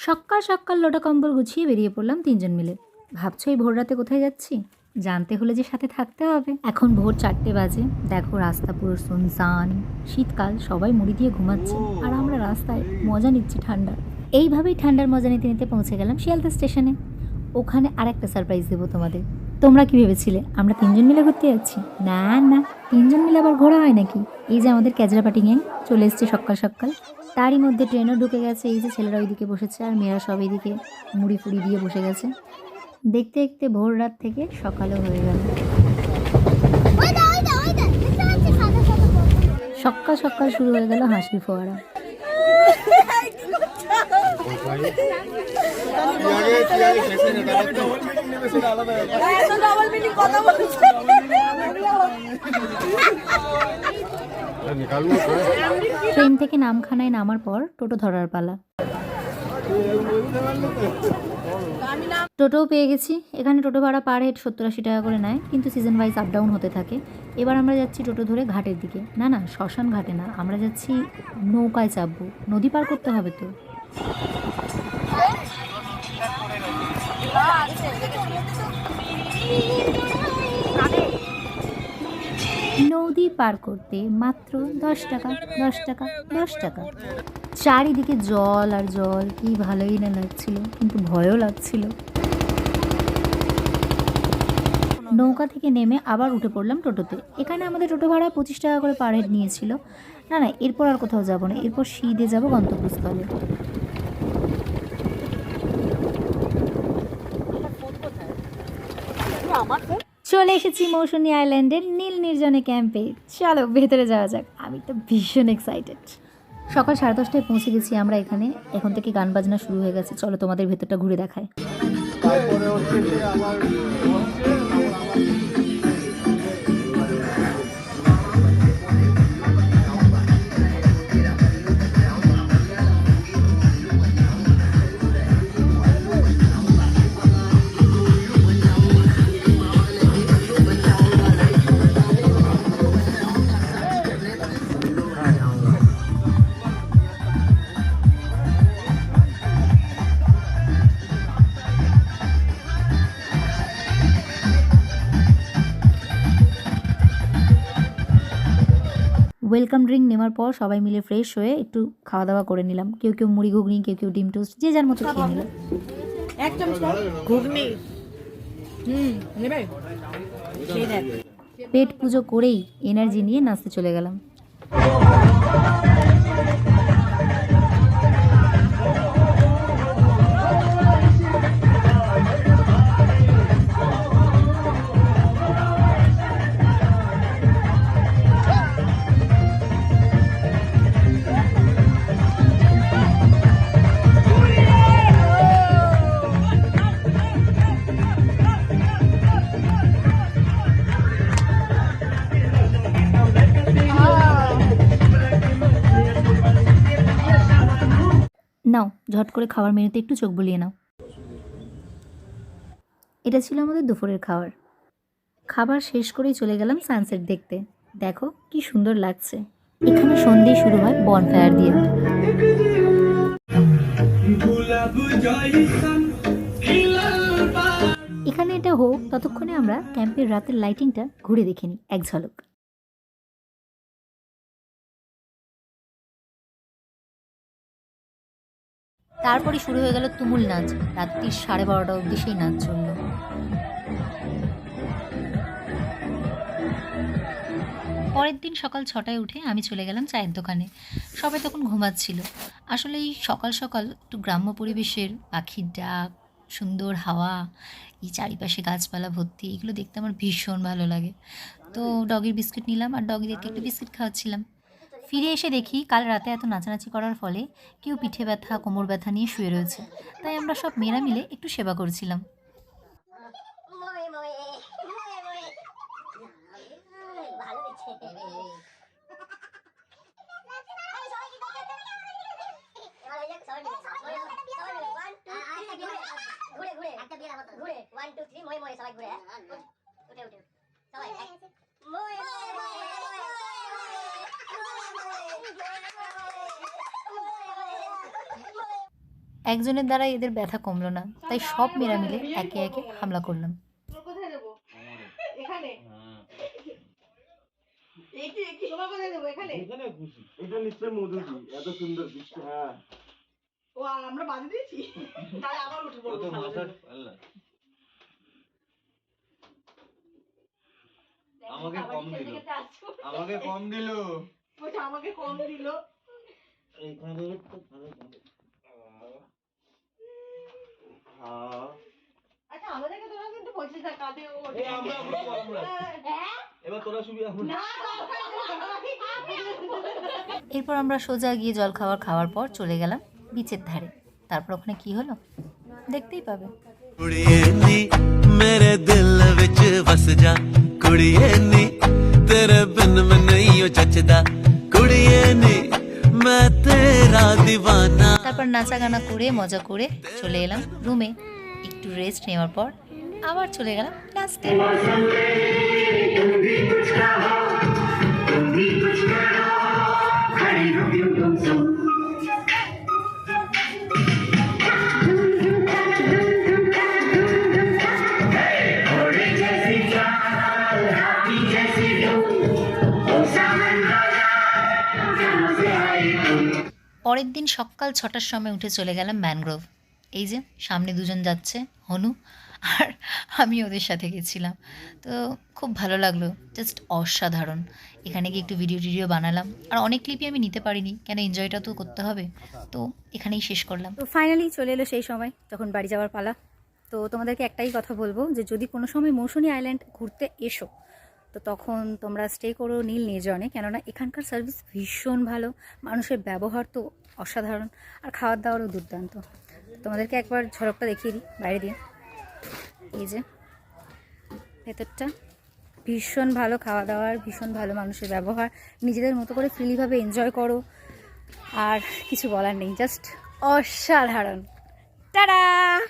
সকাল সকাল লোটা কম্বল গুছিয়ে বেরিয়ে পড়লাম তিনজন মিলে। ভাবছো এই ভোর রাতে কোথায় যাচ্ছি? জানতে হলে যে সাথে থাকতে হবে। এখন ভোর 4টে বাজে। দেখো রাস্তা পুরো সুনসান। শীতকাল, সবাই মুড়ি দিয়ে ঘুমাচ্ছে আর আমরা রাস্তায় মজা নিচ্ছি ঠান্ডা। এইভাবেই ঠান্ডার মজা নিতে নিতে পৌঁছে গেলাম শিয়ালদা স্টেশনে। ওখানে আরেকটা সারপ্রাইজ দেবো তোমাদের। তোমরা কি ভেবেছিলে আমরা তিনজন মিলে ঘুরতে যাচ্ছি? না না, তিনজন মিলে আবার ঘোরা হয় নাকি। এই যে আমাদের ক্যাজরাপাটি গ্যাং চলে এসছে সকাল সকাল। তারই মধ্যে ট্রেনও ঢুকে গেছে। এই যে ছেলেরা ওইদিকে বসেছে আর মেয়েরা সব এইদিকে মুড়ি ফুড়ি দিয়ে বসে গেছে। দেখতে দেখতে ভোর রাত থেকে সকালও হয়ে গেল। সকাল সকাল শুরু হয়ে গেল হাসির ফোয়ারা। ট্রেন থেকে নামখানায় নামার পর টোটো ধরার পালা। টোটোও পেয়ে গেছি। এখানে টোটো ভাড়া পার হেড 70-80 টাকা করে নেয়, কিন্তু সিজন ওয়াইজ আপ ডাউন হতে থাকে। এবার আমরা যাচ্ছি টোটো ধরে ঘাটের দিকে। না না, শ্মশান ঘাটে না, আমরা যাচ্ছি নৌকায় চাপবো। নদী পার করতে হবে তো। নদী পার করতে মাত্র 10 টাকা, 10 টাকা, 10 টাকা। চারিদিকে জল আর জল, কি ভালোই না লাগছিল, কিন্তু ভয়ও লাগছিল। নৌকা থেকে নেমে আবার উঠে পড়লাম টোটোতে। এখানে আমাদের টোটো ভাড়া 25 টাকা করে পার হেড নিয়েছিল। না না, এরপর আর কোথাও যাব না, এরপর সিধে যাব গন্তব্যস্থলে। চলে এসেছি মৌসুমী আইল্যান্ডের নীল নির্জনে ক্যাম্পে। চলো ভেতরে যাওয়া যাক, আমি তো ভীষণ এক্সাইটেড। সকাল 10:30টায় পৌঁছে গেছি আমরা এখানে। এখন থেকে গান বাজনা শুরু হয়ে গেছে। চলো তোমাদের ভেতরটা ঘুরে দেখায়। ওয়েলকাম ড্রিঙ্ক নেওয়ার পর সবাই মিলে ফ্রেশ হয়ে একটু খাওয়া দাওয়া করে নিলাম। কেউ কেউ মুড়ি ঘুগনি, কেউ কেউ ডিম টোস্ট, যে যার মতো খেয়ে নিল। পেট পুজো করেই এনার্জি নিয়ে নাচতে চলে গেলাম। নাও, ঝট করে খাবার মেনুতে একটু চোখ বুলিয়ে নাও। এটা ছিল আমাদের দুপুরের খাবার। খাবার শেষ করেই চলে গেলাম সানসেট দেখতে। দেখো কি সুন্দর লাগছে। এখানে সন্ধেই শুরু হয় বনফায়ার দিয়ে। এখানে এটা হোক, ততক্ষণে আমরা ক্যাম্পের রাতের লাইটিংটা ঘুরে দেখে নিই এক ঝলক। তারপরে শুরু হয়ে গেল তুমুল নাচ। রাত্রি 12:30 অবধি সেই নাচ চলল। পরের দিন সকাল 6টায় উঠে আমি চলে গেলাম চায়ের দোকানে। সবাই তখন ঘুমাচ্ছিল। আসলে এই সকাল সকাল একটু গ্রাম্য পরিবেশের পাখির ডাক, সুন্দর হাওয়া, এই চারিপাশে গাছপালা ভর্তি, এগুলো দেখতে আমার ভীষণ ভালো লাগে। তো ডগির বিস্কিট নিলাম আর ডগিদেরকে একটু বিস্কিট খাওয়াচ্ছিলাম। ফিরে এসে দেখি কাল রাতে এত নাচানাচি করার ফলে কেউ পিঠে ব্যথা, কোমর ব্যথা নিয়ে শুয়ে রয়েছে। তাই আমরা সব মেয়েরা মিলে একটু সেবা করছিলাম। একজনের দ্বারা এদের ব্যথা কমলো না, তাই সব মেয়েরা মিলে একে একে হামলা করলাম। কোথায় দেবো? এখানে? তোমার কোথায় দেবো? এখানে? এটা নিশ্চয়ই মধুজি, এত সুন্দর বৃষ্টি। হ্যাঁ, ও আমরা বাঁধে দিয়েছি, তাহলে আবার উঠে পড়বো। আমাকে কম দিল, আমাকে কম দিল, বলছে আমাকে কম দিল। এইখানে তো ভালো ভালো। হ্যাঁ, আচ্ছা আমাদেরকে তোরা কিন্তু বলছিস না কাঁধে ও এই আমরা এবার তোরা শুবি আমরা। না এরপর আমরা সোজা গিয়ে জল খাওয়ার পর চলে গেলাম বিচের ধারে। তারপর ওখানে কি হলো দেখতেই পাবে। कुड़िए नी मेरे दिल विच बस जा, कुड़िए नी तेरे बिन मैं नहीं हो जचदा, कुड़िए नी मैं तेरा दीवाना। তারপর নাচা গানা করে মজা করে চলে এলাম রুমে। একটু রেস্ট নেওয়ার পর আবার চলে গেলাম নাচতে। পরের দিন সকাল 6টার সময় উঠে চলে গেলাম ম্যানগ্রোভ। এই যে সামনে দুজন যাচ্ছে, হনু আর আমি ওদের সাথে গেছিলাম। তো খুব ভালো লাগলো, জাস্ট অসাধারণ। এখানে গিয়ে একটু ভিডিও বানালাম, আর অনেক ক্লিপই আমি নিতে পারিনি, কেন এনজয়টা তো করতে হবে। তো এখানেই শেষ করলাম। তো ফাইনালি চলে এলো সেই সময় যখন বাড়ি যাওয়ার পালা। তো তোমাদেরকে একটাই কথা বলবো যে যদি কোনো সময় মৌসুনী আইল্যান্ড ঘুরতে এসো, তো তখন তোমরা স্টে করো নীল নির্জনে, কেননা এখানকার সার্ভিস ভীষণ ভালো, মানুষের ব্যবহার তো অসাধারণ, আর খাওয়ার দাওয়ারও দুর্দান্ত। তোমাদেরকে একবার ঝলকটা দেখিয়ে দিই বাইরে দিয়ে। এই যে ভেতরটা ভীষণ ভালো, খাওয়া দাওয়ার ভীষণ ভালো, মানুষের ব্যবহার, নিজেদের মতো করে ফ্রিলিভাবে এনজয় করো, আর কিছু বলার নেই, জাস্ট অসাধারণ। টাটা।